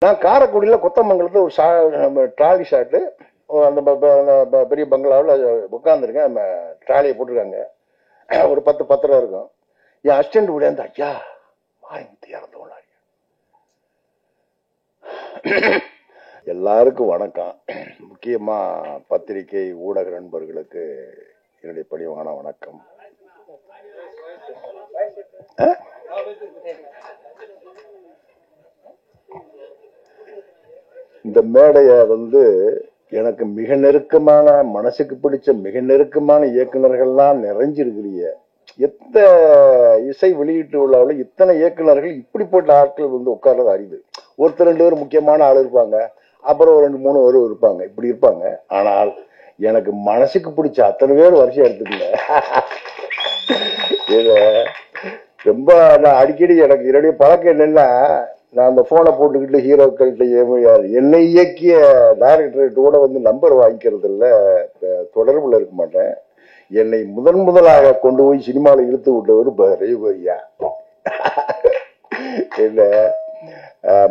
நான் காரைக்குடியில கொத்தமங்கலத்துல ஒரு trolley shot அந்த பெரிய பங்களாவில் உட்காந்துருக்கேன். ட்ராலியை போட்டிருக்காங்க. ஒரு 10 இருக்கும். என் அசிஸ்டன்ட் விட ஐயா வாங்கி இறந்தவங்க. எல்லாருக்கும் வணக்கம். முக்கியமா பத்திரிகை ஊடக நண்பர்களுக்கு என்னுடைய பணிவான வணக்கம். இந்த மேடைய எனக்கு மிக நெருக்கமான, மனசுக்கு பிடிச்ச மிக நெருக்கமான இயக்குநர்கள்லாம் நிறைஞ்சிருக்கிறீங்க. எத்த இசை வெளியீட்டு விழாவில் இத்தனை இயக்குநர்கள் இப்படிப்பட்ட ஆட்கள் உட்கார்றது அறிவு. ஒருத்தர் 2 பேர் முக்கியமான ஆள் இருப்பாங்க, அப்புறம் 2-3 பேர் இருப்பாங்க, இப்படி இருப்பாங்க. ஆனால் எனக்கு மனசுக்கு பிடிச்ச அத்தனை பேர் வரிசையா எடுத்துக்கல. இத ரொம்ப நான் அடிக்கடி எனக்கு என்னுடைய பழக்கம் என்னன்னா, நான் அந்த போனை போட்டுக்கிட்டு ஹீரோக்கள்கிட்ட என்னை இயக்கிய டைரக்டர்கிட்ட கூட நம்பர் வாங்கிக்கிறது இல்ல, தொடர்புல இருக்க மாட்டேன். என்னை முதலாக கொண்டு போய் சினிமாவில் இழுத்து விட்டவர் ரவிவரியா. என்ன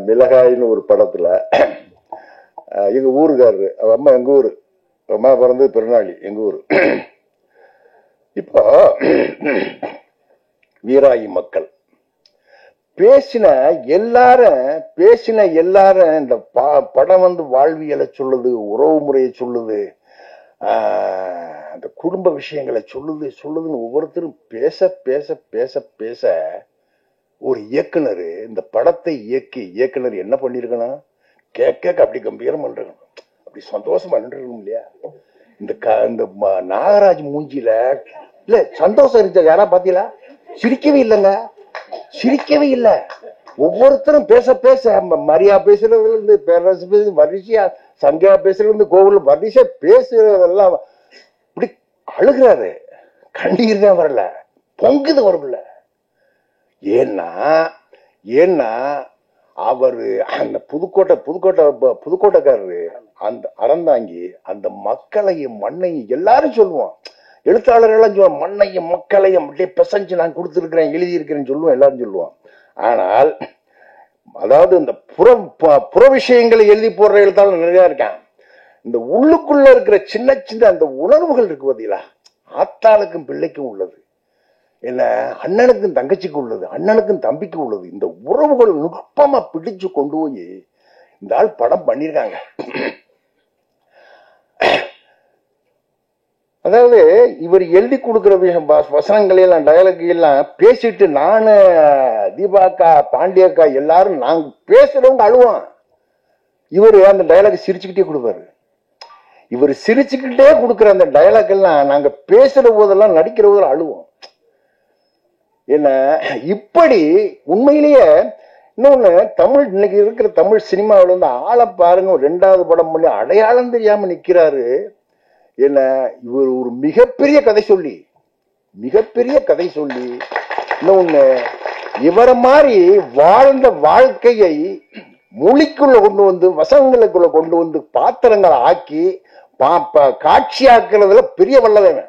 மிளகாயின்னு ஒரு படத்துல எங்க ஊருக்காரரு, அம்மா எங்க ஊரு, அம்மா பிறந்தது பெருநாளி, எங்க ஊரு. இப்போ வீராயி மக்கள் பேசின எல்லாரும் இந்த படம் வாழ்வியலை சொல்லுது, உறவு முறையை சொல்லுது, அந்த குடும்ப விஷயங்களை சொல்லுதுன்னு ஒவ்வொருத்தரும் பேச பேச பேச பேச ஒரு இயக்குனர் இந்த படத்தை இயக்குனர் என்ன பண்ணிருக்கணும், கேட்க அப்படி கம்பீரம் பண்றணும், அப்படி சந்தோஷமா நின்றுக்கணும் இல்லையா? இந்த நாகராஜ் மூஞ்சில இல்ல சந்தோஷம் இருந்துச்சு. யாரா பாத்தீங்களா? சிரிக்கவே இல்லைங்க, சிரிக்கவே இல்லை. ஒவ்வொருத்தரும் பேச பேச மரியா பேசுறதுல இருந்து பேரரசு பேசு வரிசையா, சங்கியா பேசுறதுல இருந்து கோவில் வரிசையா பேசுறதெல்லாம் இப்படி அழுகிறாரு. கண்ணீர் தான் வரல, பொங்குது வரல. ஏன்னா அவரு அந்த புதுக்கோட்டைக்காரரு அந்த அறந்தாங்கி அந்த மக்களையும் மண்ணையும் எல்லாரும் சொல்லுவோம், எழுத்தாளர்கள் சொல்லுவோம், மண்ணையும் மக்களையும் அப்படியே பிசைஞ்சு நான் கொடுத்துருக்கிறேன், எழுதியிருக்கிறேன்னு சொல்லுவோம், எல்லாரும் சொல்லுவோம். ஆனால் அதாவது இந்த புற விஷயங்களை எழுதி போடுற எழுத்தாளர் நிறைய இருக்கான். இந்த உள்ளுக்குள்ள இருக்கிற சின்ன சின்ன அந்த உணர்வுகள் இருக்கு பார்த்தீங்களா, ஆத்தாளுக்கும் பிள்ளைக்கும் உள்ளது, என்ன அண்ணனுக்கும் தங்கச்சிக்கு உள்ளது, அண்ணனுக்கும் தம்பிக்கு உள்ளது. இந்த உறவுகள் நுட்பமா பிடிச்சு கொண்டு போய் இந்த ஆள் படம் பண்ணிருக்காங்க. அதாவது இவர் எழுதி கொடுக்கிற வசனங்கள் எல்லாம், டயலாக் எல்லாம் பேசிட்டு நானு, தீபாக்கா, பாண்டியக்கா எல்லாரும் நாங்க பேசுறவங்க அழுவான். இவரு அந்த டயலாக் சிரிச்சுக்கிட்டே கொடுப்பாரு. இவர் சிரிச்சுக்கிட்டே கொடுக்குற அந்த டயலாக் எல்லாம் நாங்க பேசுற போதெல்லாம், நடிக்கிற போதெல்லாம் அழுவோம். என்ன இப்படி உண்மையிலேயே இன்னொன்னு, தமிழ் இன்னைக்கு இருக்கிற தமிழ் சினிமாவில் ஆளை பாருங்க, 2வது படம் பண்ணி அடையாளம் தெரியாம நிக்கிறாரு. என்ன இவர் ஒரு மிகப்பெரிய கதை சொல்லி இன்னொன்னு, இவரை மாதிரி வாழ்ந்த வாழ்க்கையை மொழிக்குள்ள கொண்டு வசனங்களுக்குள்ள கொண்டு பாத்திரங்களை ஆக்கி காட்சியாக்குறதுல பெரிய வல்லவன்.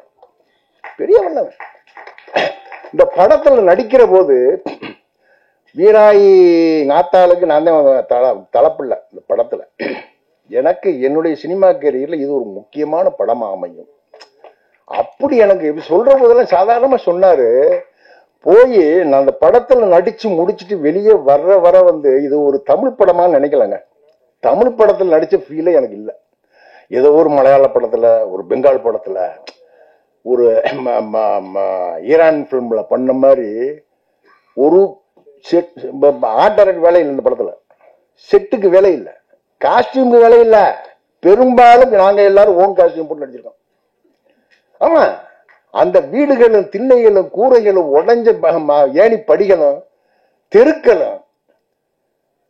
இந்த படத்துல நடிக்கிற போது வீராயி நாத்தாளுக்கு நான் தான் தலைப்பில்லை. இந்த படத்துல எனக்கு என்னுடைய சினிமா கேரியர்ல இது ஒரு முக்கியமான படமா அமையும். அப்படி எனக்கு சொல்ற போதெல்லாம் சாதாரணமா சொன்னாரு. போய் நான் அந்த படத்துல நடிச்சு முடிச்சுட்டு வெளியே வர இது ஒரு தமிழ் படமா நினைக்கலங்க. தமிழ் படத்துல நடிச்ச ஃபீலே எனக்கு இல்லை. ஏதோ ஒரு மலையாள படத்துல, ஒரு பெங்கால் படத்துல, ஒரு ஈரான் பிலிம்ல பண்ண மாதிரி ஒரு ஆர்ட் டைரக்டர் வேலை இல்லை. இந்த படத்துல செட்டுக்கு வேலை இல்லை, காஸ்டியூமுக்கு வேலை இல்லை. பெரும்பாலும் நாங்க எல்லாரும் ஓன் காஸ்டியூம் போட்டு நடிச்சிருக்கோம். ஆமா, அந்த வீடுகளும் திண்ணைகளும் கூரைகளும் உடஞ்ச ஏணி படிகளும் தெருக்களும்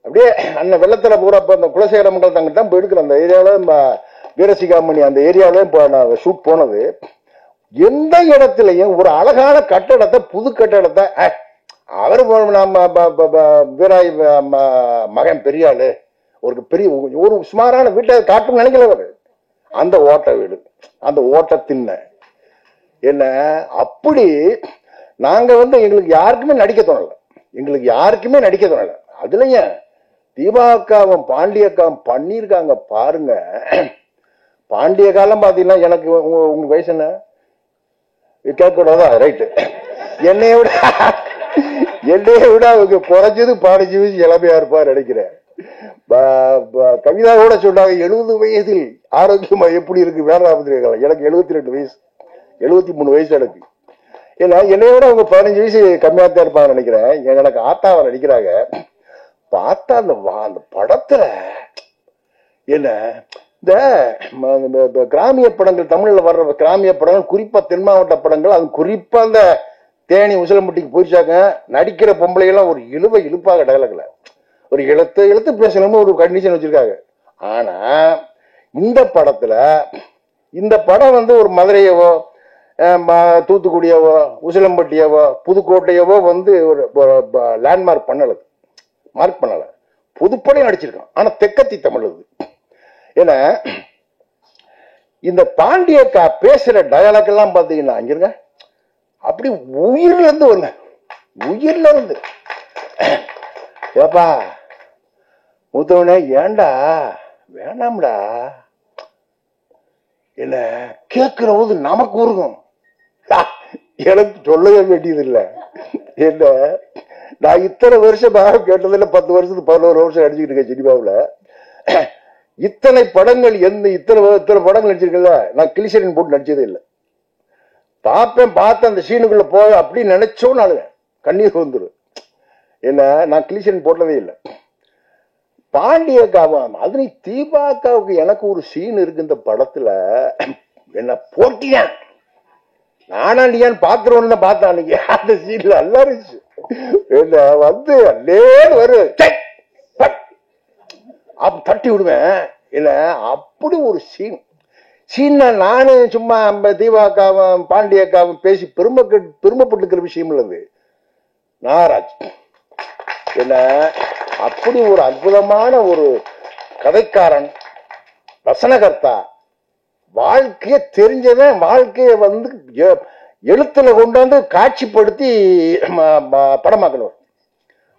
அப்படியே அந்த வெள்ளத்துல பூரா அந்த குலசேகர மங்கலத்தை அங்கிட்டு தான் போயிருக்கிற அந்த ஏரியாவில, வீரசிகாமணி அந்த ஏரியாவில இப்போ ஷூட் போனது. எந்த இடத்துலையும் ஒரு அழகான கட்டடத்தை, புது கட்டடத்தை, அவரு வீராய் மகன் பெரியாளு ஒரு பெரிய ஒரு சுமாரான வீட்டை காட்டும் நினைக்கல அவரு. அந்த ஓட்ட வீடு, அந்த ஓட்ட திண்ண என்ன அப்படி நாங்க எங்களுக்கு யாருக்குமே நடிக்க தோணல. அதுலயும் தீபாக்காவும் பாண்டியக்காவும் பண்ணியிருக்காங்க பாருங்க. பாண்டிய காலம் பாத்தீங்கன்னா எனக்கு உங்க வயசு என்ன கேட்கக்கூடாதா? ரைட்டு. என்னைய விட அவங்க குறைஞ்சது 15 வயசு இளமையா இருப்பார் நினைக்கிறேன். கவிதா கூட சொன்னாங்க 70 வயதில் ஆரோக்கியமா எப்படி இருக்கு வேண்டாம். எனக்கு 72 வயசு, 73 வயசு எனக்கு. ஏன்னா என்னைய விட அவங்க 15 வயசு கம்மியா தான் இருப்பாங்க நினைக்கிறேன். எனக்கு ஆத்தாவை நடிக்கிறாங்க. பார்த்தா அந்த படத்துல என்ன இந்த கிராமிய படங்கள், தமிழ்ல வர்ற கிராமிய படங்கள், குறிப்பா தென் மாவட்ட படங்கள், அது குறிப்பா அந்த தேனி உசிலம்பட்டிக்கு போயிச்சாங்க. நடிக்கிற பொம்பளைகள்லாம் ஒரு இழுப்பாக டயலாக்ல ஒரு எழுத்து பேசணும்னு ஒரு கண்டிஷன் வச்சிருக்காங்க. ஆனா இந்த படத்துல இந்த படம் ஒரு மதுரையவோ தூத்துக்குடியவோ உசிலம்பட்டியவோ புதுக்கோட்டையவோ ஒரு லேண்ட்மார்க் பண்ணல. புதுப்படையும் நடிச்சிருக்கான். ஆனா தெக்கத்தி தமிழ் அது. ஏன்னா இந்த பாண்டியக்கா பேசுற டயலாக் எல்லாம் பாத்தீங்கன்னா அங்கிருங்க அப்படி உயிர்ல இருந்து ஏப்பா மூத்தவனே ஏண்டா வேணாம்டா என்ன கேட்கிற போது நமக்கு உருகும். எனக்கு சொல்லவே வேண்டியது இல்லை. என்ன நான் இத்தனை வருஷம் கேட்டதில்ல, 10 வருஷத்துக்கு 11 வருஷம் நடிச்சுக்கிட்டு இருக்கேன் சினிமாவில். இத்தனை படங்கள் இத்தனை படங்கள் நடிச்சிருக்கல, நான் கிளிசரின் போட்டு நடிச்சதே இல்லை. பார்த்த அந்த சீனுக்குள்ள போய் அப்படி நினைச்சோம் நானு கண்ணீர் வந்துடும். என்ன நான் கிளிசரின் போட்டதே இல்லை. பாண்டியக்காவும் அது தீபாக்காவுக்கு எனக்கு ஒரு சீன் இருக்கு இந்த படத்துல. என்ன போட்டியான் நானாண்டியான்னு பாத்துருவோன்னு தான் பார்த்தேன் அன்னைக்கு. அந்த சீன்ல நல்லா இருந்துச்சு. என்ன வரும் தட்டி விடுவேன். என்ன அப்படி ஒரு சீன் நானு சும்மா தீபாக்காவும் பாண்டியக்காவும் பேசி பெருமைப்பட்டுக்கிற விஷயம் இல்லது. நாகராஜ் என்ன அப்படி ஒரு அற்புதமான ஒரு கதைக்காரன், வசனகர்த்தா, வாழ்க்கைய தெரிஞ்சவன், வாழ்க்கைய எழுத்துல கொண்டாந்து காட்சிப்படுத்தி படமாக்கணும்.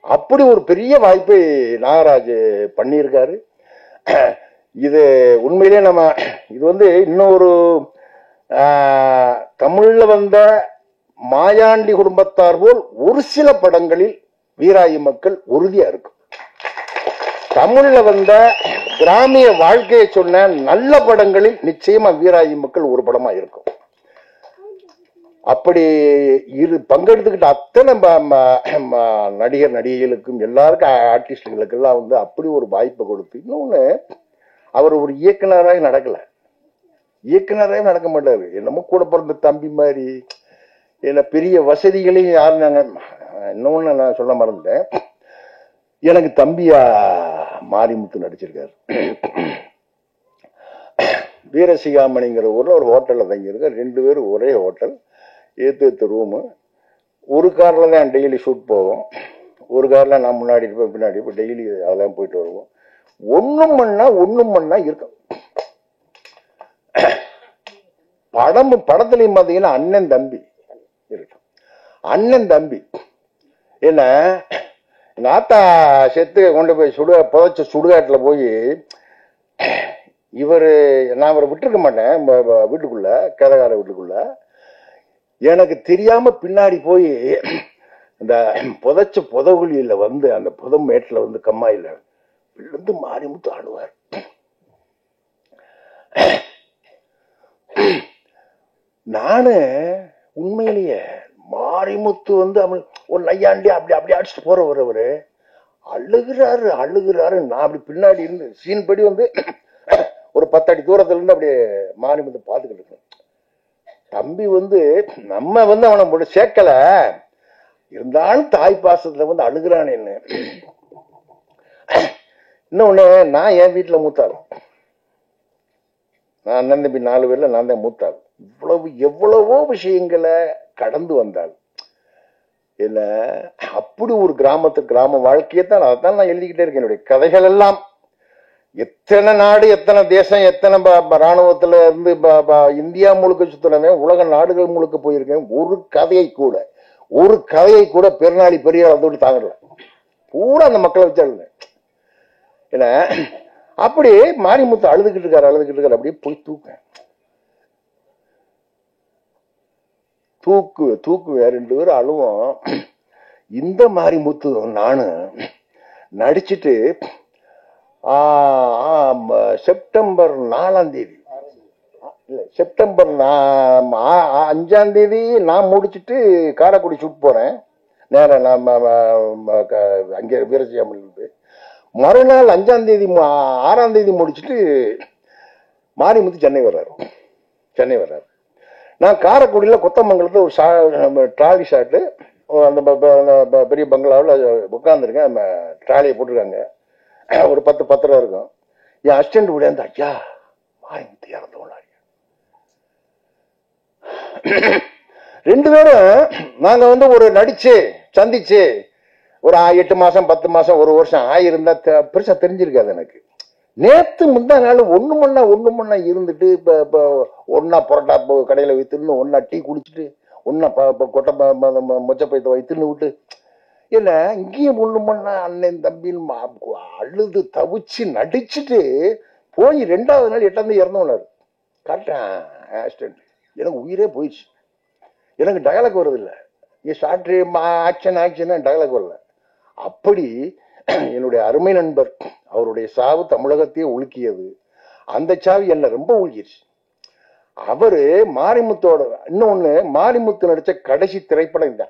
அப்படி ஒரு பெரிய வாய்ப்பை நாகராஜ் பண்ணியிருக்காரு. இது உண்மையிலே இது இன்னொரு தமிழ்ல வந்த மாயாண்டி குடும்பத்தார் போல் ஒரு சில படங்களில் வீராயி மக்கள் உறுதியா இருக்கும். தமிழ்ல வந்த கிராமிய வாழ்க்கையை சொன்ன நல்ல படங்களில் நிச்சயமா வீராயி மக்கள் ஒரு படமா இருக்கும். அப்படி பங்கெடுத்துக்கிட்ட அத்தனை நடிகர் நடிகைகளுக்கும் எல்லாருக்கும் ஆர்டிஸ்டுகளுக்கு எல்லாம் அப்படி ஒரு வாய்ப்பை கொடுத்து, இன்னொன்னு அவர் ஒரு இயக்குனராக நடக்க மாட்டாரு. என்னமோ கூட பிறந்த தம்பி மாதிரி. என்ன பெரிய வசதிகளையும் யாரும் இன்னொன்னு நான் சொல்ல மறந்துட்டேன். எனக்கு தம்பியா மாரிமுத்து நடிச்சிருக்காரு. வீரசிகாமணிங்கிற ஊர்ல ஒரு ஹோட்டல்ல தங்கியிருக்காரு. 2 பேரும் ஒரே ஹோட்டல், ஏத்து ரூமு. ஒரு கார்ல தான் டெய்லி ஷூட் போவோம். ஒரு கார்ல நான் முன்னாடி இருப்பேன், பின்னாடி இருப்பேன். டெய்லி அதெல்லாம் போயிட்டு வருவோம். ஒண்ணும் மண்ணா இருக்கும். படத்துலயும் பாத்தீங்கன்னா அண்ணன் தம்பி இருக்கும். அண்ணன் தம்பி என்ன எங்க ஆத்தா செத்து கொண்டு போய் புதைச்ச சுடுகாட்டுல போய் நான் அவரை விட்டுருக்க மாட்டேன் வீட்டுக்குள்ள, கேதகார வீட்டுக்குள்ள. எனக்கு தெரியாம பின்னாடி போய் இந்த புதைச்ச புதகுழியில அந்த புதமேட்டுல கம்மாயில விழுந்து மாரிமுத்து ஆடுவார். நானு உண்மையிலேயே மாரிமுத்து அவன் ஒரு நையாண்டி அப்படி அடிச்சுட்டு போறவரு அழுகுறாரு. நான் அப்படி பின்னாடி இருந்து சீன் படி ஒரு 10 அடி தூரத்துல இருந்து அப்படியே மாரிமுத்து பாத்துக்கிட்டு இருக்கேன். தம்பி நம்ம அவனை சேர்க்கல, இருந்தாலும் தாய் பாசத்துல அழுகுறானேன்னு. இன்னொன்னு, நான் என் வீட்டுல மூத்தாள். நான் அண்ணன் தம்பி 4 பேர்ல நான் தான் மூத்தாள். எவ்வளவோ விஷயங்களை கடந்து வந்தாள். என்ன அப்படி ஒரு கிராம வாழ்க்கையை தான் அதான் நான் எழுதிக்கிட்டே இருக்கேன். என்னுடைய கதைகள் எல்லாம் எத்தனை நாடு, எத்தனை தேசம், எத்தனை ராணுவத்துல இருந்து இந்தியா முழுக்க சுத்தினவன், உலக நாடுகள் முழுக்க போயிருக்கேன். ஒரு கதையை கூட பெருநாளி பெரிய அளந்தோடு தாங்கல. பூரா அந்த மக்களை வச்சாங்க. ஏன்னா அப்படியே மாரிமுத்து அழுதுகிட்டு இருக்காரு அப்படியே போய் தூக்கு வேற 2 பேரும் அழுவோம். இந்த மாரிமுத்து நானும் நடிச்சுட்டு செப்டம்பர் 4ஆம் தேதி செப்டம்பர் 5ஆம் தேதி நான் முடிச்சுட்டு காரைக்குடி ஷூட் போறேன். நேரம் நான் அங்கே வீரசியாமல் இருந்து மறுநாள் 5ஆம் தேதி 6ஆம் தேதி முடிச்சுட்டு மாரிமுத்து சென்னை வர்றாரு. நான் காரைக்குடியில கொத்தமங்கலத்துல ஒரு ட்ராலி ஷாட்டு அந்த பெரிய பங்களாவில் உட்காந்துருக்கேன். ட்ராலியை போட்டிருக்காங்க. ஒரு 10 இருக்கும். என் அசிஸ்டன்ட் கூட அந்த ஐயா மாரிமுத்து இறந்தவனாங்க. 2 பேரும் நாங்க ஒரு நடிச்சு சந்திச்சு ஒரு 8 மாசம் 10 மாசம் 1 வருஷம் ஆயிருந்தா பெருசா தெரிஞ்சிருக்காது எனக்கு. நேத்து முந்தா நாள் ஒண்ணு மண்ணா இருந்துட்டு இப்ப ஒன்னா புரோட்டா கடையில வைத்துன்னு ஒன்னா டீ குடிச்சிட்டு ஒன்னா கொட்டை மொச்சப்பயத்தை வைத்துன்னு விட்டு இல்ல இங்கேயும் ஒண்ணு மண்ணா அண்ணன் தம்பின்னு அழுது தவிச்சு நடிச்சுட்டு போய் 2ஆவது நாள் 8ஆம் தேதி இறந்தவனாரு. கரெக்டான் ஆக்சிடென்ட். எனக்கு உயிரே போயிடுச்சு. எனக்கு டயலாக் வருது இல்லை. ஷார்ட் ஆக்ஷன் டயலாக் வரல. அப்படி என்னுடைய அருமை நண்பர் அவருடைய சாவு தமிழகத்தையே உலுக்கியது. அந்த சாவு என்ன ரொம்ப உலுக்கிடுச்சு. அவரு மாரிமுத்தோட இன்னொன்னு மாரிமுத்து நடிச்ச கடைசி திரைப்படம்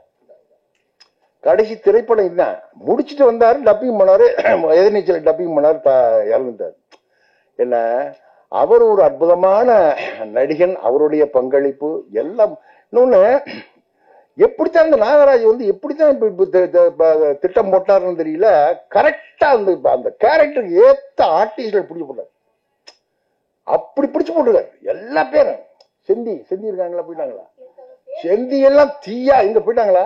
தான். முடிச்சுட்டு வந்தாரு, டப்பிங் பண்ணாரு, எதிர்நீச்சல் டப்பிங் பண்ணாரு, இறந்துட்டாரு. என்ன அவர் ஒரு அற்புதமான நடிகன். அவருடைய பங்களிப்பு எல்லாம். இன்னொன்னு எப்படித்தான் இந்த நாகராஜ் எப்படித்தான் திட்டம் போட்டாருன்னு தெரியல. கரெக்டா அந்த கேரக்டருக்கு ஏத்த ஆர்டிஸ்ட் பிடிச்சு போட்டாரு. அப்படி பிடிச்சு போட்டுருக்காரு எல்லா பேரும். செந்தி இருக்காங்களா? போயிட்டாங்களா? செந்தி எல்லாம் தீயா இங்க போயிட்டாங்களா?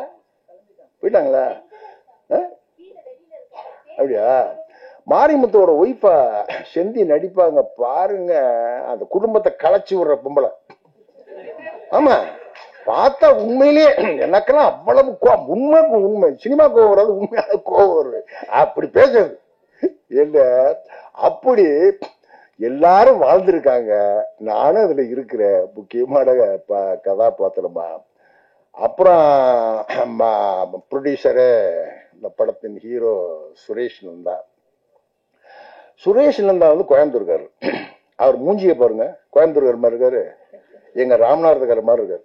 அப்படியா? மாரிமுத்தோட ஒய்ஃபா செந்தி நடிப்பாங்க பாருங்க. அந்த குடும்பத்தை கலைச்சு விடுற பொம்பளை. ஆமா, பார்த்தா உண்மையிலேயே எனக்கெல்லாம் அவ்வளவு உண்மை சினிமா கோவம் வராது, உண்மையான கோவம் வருது. அப்படி பேசுறது என்ன. அப்படி எல்லாரும் வாழ்ந்திருக்காங்க. நானும் அதுல இருக்கிற முக்கியமான கதாபாத்திரமா. அப்புறம் ப்ரொடியூசரு இந்த படத்தின் ஹீரோ சுரேஷ் நந்தா கோயம்புத்தூர்காரு. அவர் மூஞ்சிய பாருங்க, கோயம்புத்தூர்கார் மாதிரி இருக்காரு, எங்க ராமநாதக்காரர் மாதிரி இருக்காரு.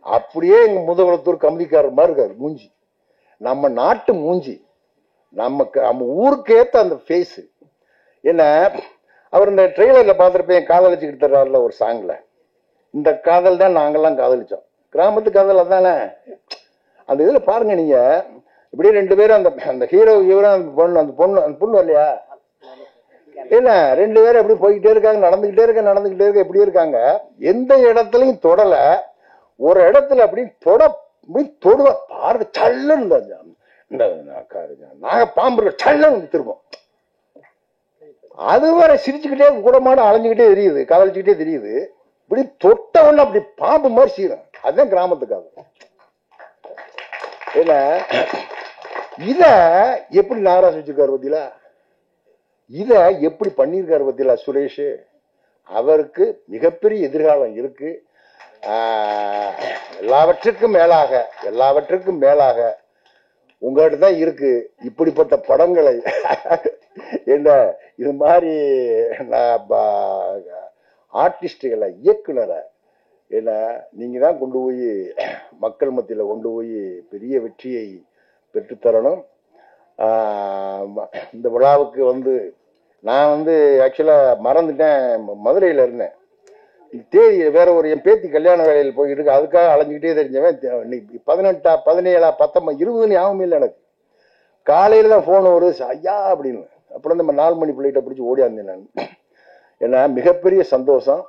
அப்படியே எங்க முதுகுளத்தூர் கம்பளிக்காரர் மாதிரி இருக்காரு மூஞ்சி. நம்ம நாட்டு மூஞ்சி, நம்ம ஊருக்கு ஏத்த அந்த ஃபேஸ். என்ன அவர் இந்த ட்ரெய்லர்ல பார்த்திருப்பேன், காதலிச்சுக்கிட்டு தர்றாருல ஒரு சாங்ல. இந்த காதல் தான் நாங்கெல்லாம் காதலிச்சோம். கிராமத்து காதல் அதானே. அந்த இதுல பாருங்க நீங்க, இப்படியே 2 பேரும் அந்த ஹீரோ அந்த பொண்ணு இல்லையா இல்ல 2 பேரும் எப்படி போய்கிட்டே இருக்காங்க, நடந்துகிட்டே இருக்க எப்படி இருக்காங்க. எந்த இடத்துலயும் தொடல. ஒரு இடத்துல அப்படி தொடுவ பாரு சல்லுன்னு இந்த நாக பாம்பு சல்லுன்னு திரும்பும். அது வரை சிரிச்சுக்கிட்டே கூடமாட அலைஞ்சுக்கிட்டே தெரியுது, காதலிச்சுக்கிட்டே தெரியுது. இப்படி தொட்டவொன்னு அப்படி பாம்பு மாதிரி சீரும். அதுதான் கிராமத்துக்காக. இல்ல இத எப்படி நாகராஜ் வச்சிருக்காரு பத்தியா, இத எப்படி பண்ணிருக்காரு பத்தியா சுரேஷ். அவருக்கு மிகப்பெரிய எதிர்காலம் இருக்கு. எல்லாவற்றுக்கும் மேலாக உங்ககிட்ட தான் இருக்கு இப்படிப்பட்ட படங்களை. என்ன இது மாதிரி ஆர்டிஸ்டுகளை, இயக்குனரை என்ன நீங்க தான் கொண்டு போய் மக்கள் மத்தியில கொண்டு போய் பெரிய வெற்றியை பெற்றுத்தரணும். இந்த விழாவுக்கு நான் ஆக்சுவலா மறந்துட்டேன், மதுரையில இருந்தேன். தேதி வேற ஒரு என் பேத்தி கல்யாண வேலையில் போயிட்டு இருக்கு. அதுக்காக அலைஞ்சுக்கிட்டே தெரிஞ்சவன் 18 17 19 20 ஞாபகம் இல்லை எனக்கு. காலையில தான் போன் வருது ஐயா அப்படின்னு. அப்புறம் நம்ம 4 மணி பிள்ளைகிட்ட பிடிச்சி ஓடியாந்தேன் நான். ஏன்னா மிகப்பெரிய சந்தோஷம்.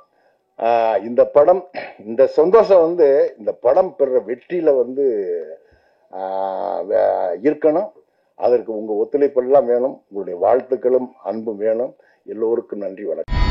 இந்த படம், இந்த சந்தோஷம் இந்த படம் பெற வெற்றியில இருக்கணும். அதற்கு உங்க ஒத்துழைப்பு எல்லாம் வேணும். உங்களுடைய வாழ்த்துக்களும் அன்பும் வேணும். எல்லோருக்கும் நன்றி, வணக்கம்.